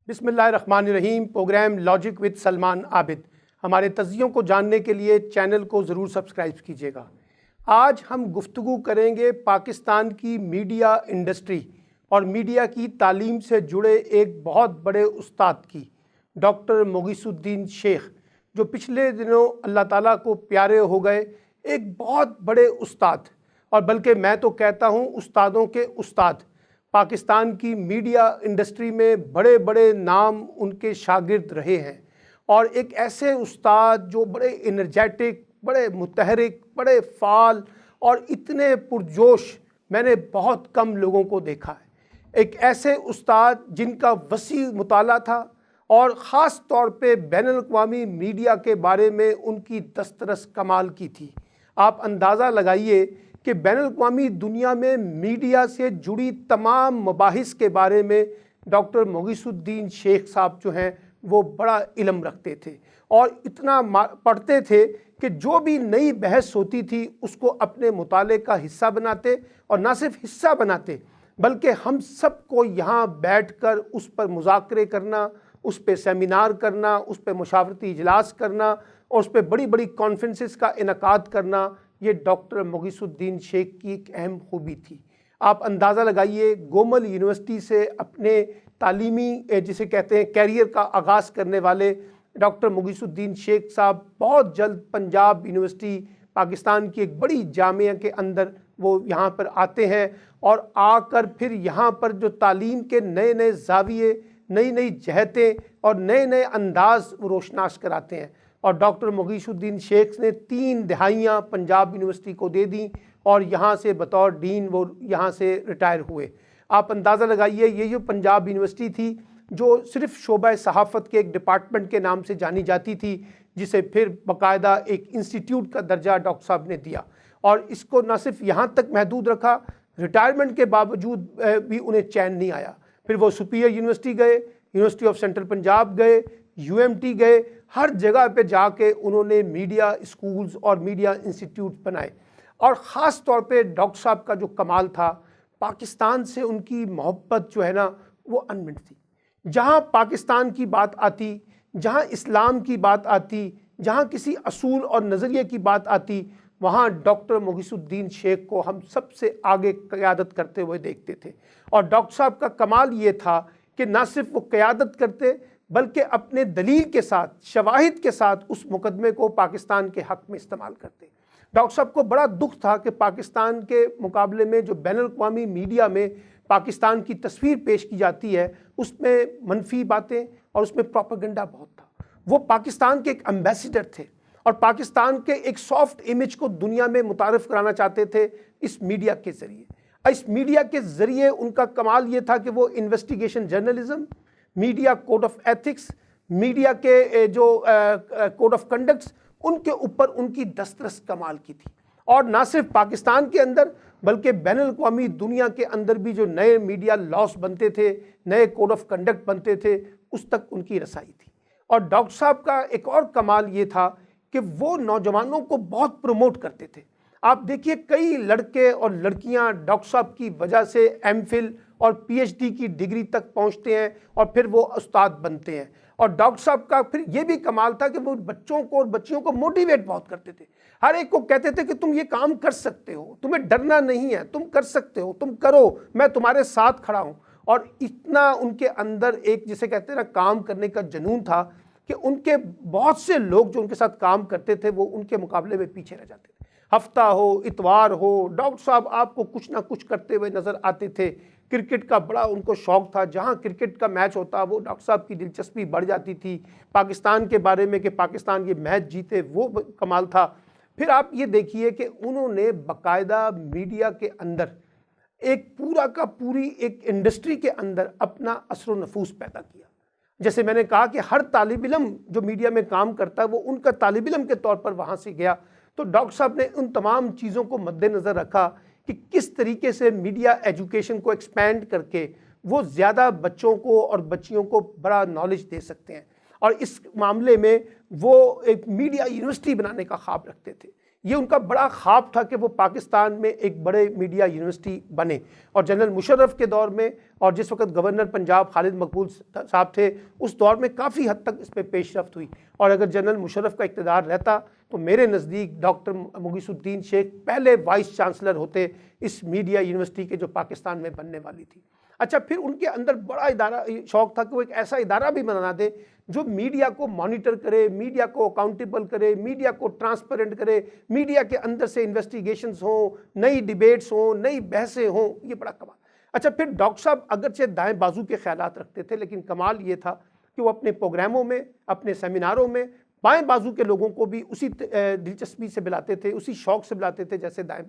بسم اللہ الرحمن الرحیم۔ پروگرام لاجک وتھ سلمان عابد۔ ہمارے تجزیوں کو جاننے کے لیے چینل کو ضرور سبسکرائب کیجیے گا۔ آج ہم گفتگو کریں گے پاکستان کی میڈیا انڈسٹری اور میڈیا کی تعلیم سے جڑے ایک بہت بڑے استاد کی، ڈاکٹر مغیث الدین شیخ، جو پچھلے دنوں اللہ تعالیٰ کو پیارے ہو گئے۔ ایک بہت بڑے استاد، اور بلکہ میں تو کہتا ہوں استادوں کے استاد۔ پاکستان کی میڈیا انڈسٹری میں بڑے بڑے نام ان کے شاگرد رہے ہیں، اور ایک ایسے استاد جو بڑے انرجیٹک، بڑے متحرک، بڑے فعال اور اتنے پرجوش میں نے بہت کم لوگوں کو دیکھا ہے۔ ایک ایسے استاد جن کا وسیع مطالعہ تھا، اور خاص طور پہ بین الاقوامی میڈیا کے بارے میں ان کی دسترس کمال کی تھی۔ آپ اندازہ لگائیے کہ بین الاقوامی دنیا میں میڈیا سے جڑی تمام مباحث کے بارے میں ڈاکٹر مغیث الدین شیخ صاحب جو ہیں وہ بڑا علم رکھتے تھے، اور اتنا پڑھتے تھے کہ جو بھی نئی بحث ہوتی تھی اس کو اپنے مطالعے کا حصہ بناتے، اور نہ صرف حصہ بناتے بلکہ ہم سب کو یہاں بیٹھ کر اس پر مذاکرے کرنا، اس پہ سیمینار کرنا، اس پہ مشاورتی اجلاس کرنا، اور اس پہ بڑی بڑی کانفرنسز کا انعقاد کرنا، یہ ڈاکٹر مغیث الدین شیخ کی ایک اہم خوبی تھی۔ آپ اندازہ لگائیے، گومل یونیورسٹی سے اپنے تعلیمی جسے کہتے ہیں کیریئر کا آغاز کرنے والے ڈاکٹر مغیث الدین شیخ صاحب بہت جلد پنجاب یونیورسٹی، پاکستان کی ایک بڑی جامعہ کے اندر وہ یہاں پر آتے ہیں، اور آ کر پھر یہاں پر جو تعلیم کے نئے نئے زاویے، نئی نئی جہتیں اور نئے نئے انداز روشناس کراتے ہیں۔ اور ڈاکٹر مغیث الدین شیخ نے 3 دہائیاں پنجاب یونیورسٹی کو دے دیں، اور یہاں سے بطور ڈین وہ یہاں سے ریٹائر ہوئے۔ آپ اندازہ لگائیے، یہ جو پنجاب یونیورسٹی تھی جو صرف شعبہ صحافت کے ایک ڈپارٹمنٹ کے نام سے جانی جاتی تھی، جسے پھر باقاعدہ ایک انسٹیٹیوٹ کا درجہ ڈاکٹر صاحب نے دیا، اور اس کو نہ صرف یہاں تک محدود رکھا، ریٹائرمنٹ کے باوجود بھی انہیں چین نہیں آیا۔ پھر وہ سپیریئر یونیورسٹی گئے، یونیورسٹی آف سینٹرل پنجاب گئے، UMT گئے، ہر جگہ پہ جا کے انہوں نے میڈیا اسکولز اور میڈیا انسٹیٹیوٹ بنائے۔ اور خاص طور پہ ڈاکٹر صاحب کا جو کمال تھا، پاکستان سے ان کی محبت جو ہے نا وہ انمٹ تھی۔ جہاں پاکستان کی بات آتی، جہاں اسلام کی بات آتی، جہاں کسی اصول اور نظریے کی بات آتی، وہاں ڈاکٹر مغیث الدین شیخ کو ہم سب سے آگے قیادت کرتے ہوئے دیکھتے تھے۔ اور ڈاکٹر صاحب کا کمال یہ تھا کہ نہ صرف وہ قیادت کرتے بلکہ اپنے دلیل کے ساتھ، شواہد کے ساتھ اس مقدمے کو پاکستان کے حق میں استعمال کرتے۔ ڈاکٹر صاحب کو بڑا دکھ تھا کہ پاکستان کے مقابلے میں جو بین الاقوامی میڈیا میں پاکستان کی تصویر پیش کی جاتی ہے، اس میں منفی باتیں اور اس میں پروپیگنڈا بہت تھا۔ وہ پاکستان کے ایک ایمبیسیڈر تھے، اور پاکستان کے ایک سافٹ امیج کو دنیا میں متعارف کرانا چاہتے تھے اس میڈیا کے ذریعے۔ اس میڈیا کے ذریعے ان کا کمال یہ تھا کہ وہ investigation journalism, media code of ethics, media کے جو کوڈ آف کنڈکٹس، ان کے اوپر ان کی دسترس کمال کی تھی۔ اور نہ صرف پاکستان کے اندر بلکہ بین الاقوامی دنیا کے اندر بھی جو نئے میڈیا لاس بنتے تھے، نئے کوڈ آف کنڈکٹ بنتے تھے، اس تک ان کی رسائی تھی۔ اور ڈاکٹر صاحب کا ایک اور کمال یہ تھا کہ وہ نوجوانوں کو بہت پروموٹ کرتے تھے۔ آپ دیکھیے، کئی لڑکے اور لڑکیاں ڈاکٹر صاحب کی وجہ سے ایم فل اور PhD کی ڈگری تک پہنچتے ہیں، اور پھر وہ استاد بنتے ہیں۔ اور ڈاکٹر صاحب کا پھر یہ بھی کمال تھا کہ وہ بچوں کو اور بچیوں کو موٹیویٹ بہت کرتے تھے۔ ہر ایک کو کہتے تھے کہ تم یہ کام کر سکتے ہو، تمہیں ڈرنا نہیں ہے، تم کر سکتے ہو، تم کرو، میں تمہارے ساتھ کھڑا ہوں۔ اور اتنا ان کے اندر ایک جسے کہتے ہیں نا کام کرنے کا جنون تھا کہ ان کے بہت سے لوگ جو ان کے ساتھ کام کرتے تھے وہ ان کے مقابلے میں پیچھے رہ جاتے تھے۔ ہفتہ ہو، اتوار ہو، ڈاکٹر صاحب آپ کو کچھ نہ کچھ کرتے ہوئے نظر آتے تھے۔ کرکٹ کا بڑا ان کو شوق تھا، جہاں کرکٹ کا میچ ہوتا وہ ڈاکٹر صاحب کی دلچسپی بڑھ جاتی تھی۔ پاکستان کے بارے میں کہ پاکستان یہ میچ جیتے، وہ کمال تھا۔ پھر آپ یہ دیکھیے کہ انہوں نے باقاعدہ میڈیا کے اندر ایک پورا کا پوری ایک انڈسٹری کے اندر اپنا اثر و نفوذ پیدا کیا۔ جیسے میں نے کہا کہ ہر طالب علم جو میڈیا میں کام کرتا ہے وہ ان کا طالب علم کے طور پر وہاں سے گیا، تو ڈاکٹر صاحب نے ان تمام چیزوں کو مد نظر رکھا کہ کس طریقے سے میڈیا ایجوکیشن کو ایکسپینڈ کر کے وہ زیادہ بچوں کو اور بچیوں کو بڑا نالج دے سکتے ہیں۔ اور اس معاملے میں وہ ایک میڈیا یونیورسٹی بنانے کا خواب رکھتے تھے یہ ان کا بڑا خواب تھا کہ وہ پاکستان میں ایک بڑے میڈیا یونیورسٹی بنے، اور جنرل مشرف کے دور میں اور جس وقت گورنر پنجاب خالد مقبول صاحب تھے اس دور میں کافی حد تک اس پہ پیش رفت ہوئی، اور اگر جنرل مشرف کا اقتدار رہتا تو میرے نزدیک ڈاکٹر مغیث الدین شیخ پہلے وائس چانسلر ہوتے اس میڈیا یونیورسٹی کے جو پاکستان میں بننے والی تھی۔ اچھا، پھر ان کے اندر بڑا شوق تھا کہ وہ ایک ایسا ادارہ بھی بنا دے جو میڈیا کو مانیٹر کرے، میڈیا کو اکاؤنٹیبل کرے، میڈیا کو ٹرانسپیرنٹ کرے، میڈیا کے اندر سے انویسٹیگیشنز ہوں، نئی ڈیبیٹس ہوں، نئی بحثیں ہوں، یہ بڑا کمال۔ اچھا، پھر ڈاکٹر صاحب اگرچہ دائیں بازو کے خیالات رکھتے تھے، لیکن کمال یہ تھا کہ وہ اپنے پروگراموں میں، اپنے سیمیناروں میں بائیں بازو کے لوگوں کو بھی اسی دلچسپی سے بلاتے تھے، اسی شوق سے بلاتے تھے جیسے دائیں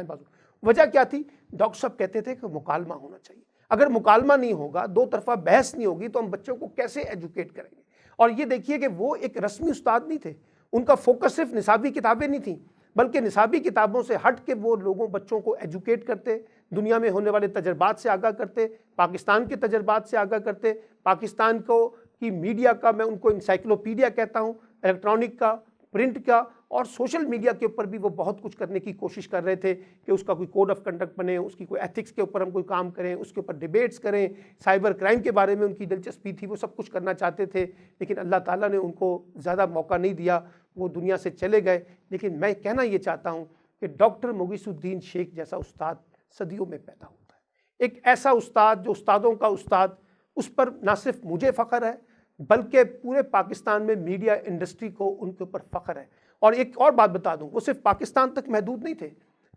بازو۔ وجہ کیا تھی؟ ڈاکٹر صاحب کہتے تھے کہ مکالمہ ہونا چاہیے، اگر مکالمہ نہیں ہوگا، دو طرفہ بحث نہیں ہوگی تو ہم بچوں کو کیسے ایجوکیٹ کریں گے؟ اور یہ دیکھیے کہ وہ ایک رسمی استاد نہیں تھے، ان کا فوکس صرف نصابی کتابیں نہیں تھیں، بلکہ نصابی کتابوں سے ہٹ کے وہ بچوں کو ایجوکیٹ کرتے، دنیا میں ہونے والے تجربات سے آگاہ کرتے، پاکستان کے تجربات سے آگاہ کرتے، پاکستان کی میڈیا کا میں ان کو انسائکلوپیڈیا کہتا ہوں، الیکٹرانک کا، پرنٹ کا اور سوشل میڈیا کے اوپر بھی وہ بہت کچھ کرنے کی کوشش کر رہے تھے کہ اس کا کوئی کوڈ آف کنڈکٹ بنے، اس کی کوئی ایتھکس کے اوپر ہم کوئی کام کریں، اس کے اوپر ڈیبیٹس کریں، سائبر کرائم کے بارے میں ان کی دلچسپی تھی، وہ سب کچھ کرنا چاہتے تھے، لیکن اللہ تعالیٰ نے ان کو زیادہ موقع نہیں دیا، وہ دنیا سے چلے گئے۔ لیکن میں کہنا یہ چاہتا ہوں کہ ڈاکٹر مغیث الدین شیخ جیسا استاد صدیوں میں پیدا ہوتا ہے، ایک ایسا استاد جو استادوں کا استاد، اس پر نہ صرف مجھے فخر ہے بلکہ پورے پاکستان میں میڈیا انڈسٹری کو ان کے اوپر فخر ہے۔ اور ایک اور بات بتا دوں، وہ صرف پاکستان تک محدود نہیں تھے،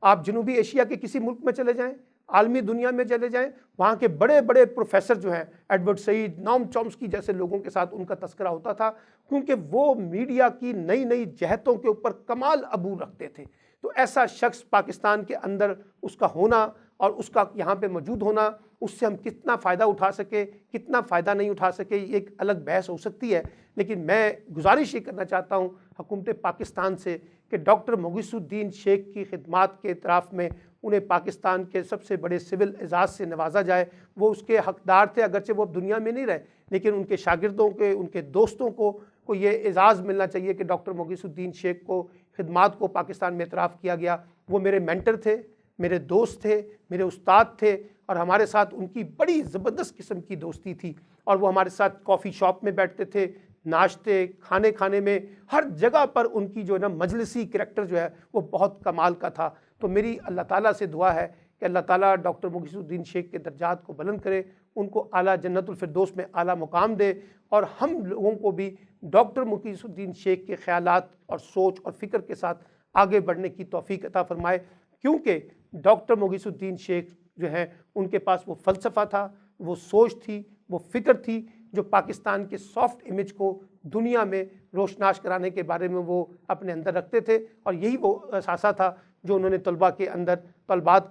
آپ جنوبی ایشیا کے کسی ملک میں چلے جائیں، عالمی دنیا میں چلے جائیں، وہاں کے بڑے بڑے پروفیسر جو ہیں، ایڈورڈ سعید، نوم چومسکی جیسے لوگوں کے ساتھ ان کا تذکرہ ہوتا تھا، کیونکہ وہ میڈیا کی نئی نئی جہتوں کے اوپر کمال عبور رکھتے تھے۔ تو ایسا شخص پاکستان کے اندر اس کا ہونا اور اس کا یہاں پہ موجود ہونا، اس سے ہم کتنا فائدہ اٹھا سکے، کتنا فائدہ نہیں اٹھا سکے، یہ ایک الگ بحث ہو سکتی ہے، لیکن میں گزارش یہ کرنا چاہتا ہوں حکومت پاکستان سے کہ ڈاکٹر مغیث الدین شیخ کی خدمات کے اعتراف میں انہیں پاکستان کے سب سے بڑے سول اعزاز سے نوازا جائے۔ وہ اس کے حقدار تھے، اگرچہ وہ اب دنیا میں نہیں رہے، لیکن ان کے شاگردوں کے، ان کے دوستوں کو یہ اعزاز ملنا چاہیے کہ ڈاکٹر مغیث الدین شیخ کو خدمات کو پاکستان میں اعتراف کیا گیا۔ وہ میرے مینٹر تھے، میرے دوست تھے، میرے استاد تھے، اور ہمارے ساتھ ان کی بڑی زبردست قسم کی دوستی تھی، اور وہ ہمارے ساتھ کافی شاپ میں بیٹھتے تھے، ناشتے کھانے میں ہر جگہ پر ان کی جو ہے نا مجلسی کریکٹر جو ہے وہ بہت کمال کا تھا۔ تو میری اللہ تعالیٰ سے دعا ہے کہ اللہ تعالیٰ ڈاکٹر مغیث الدین شیخ کے درجات کو بلند کرے، ان کو اعلیٰ جنت الفردوس میں اعلیٰ مقام دے، اور ہم لوگوں کو بھی ڈاکٹر مغیث الدین شیخ کے خیالات اور سوچ اور فکر کے ساتھ آگے بڑھنے کی توفیق عطا فرمائے، کیونکہ ڈاکٹر مغیث الدین شیخ جو ہے ان کے پاس وہ فلسفہ تھا، وہ سوچ تھی، وہ فکر تھی جو پاکستان کے سافٹ امیج کو دنیا میں روشناس کرانے کے بارے میں وہ اپنے اندر رکھتے تھے، اور یہی وہ اثاثہ تھا جو انہوں نے طلبات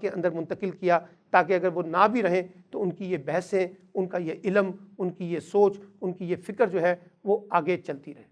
کے اندر منتقل کیا، تاکہ اگر وہ نہ بھی رہیں تو ان کی یہ بحثیں، ان کا یہ علم، ان کی یہ سوچ، ان کی یہ فکر جو ہے وہ آگے چلتی رہے۔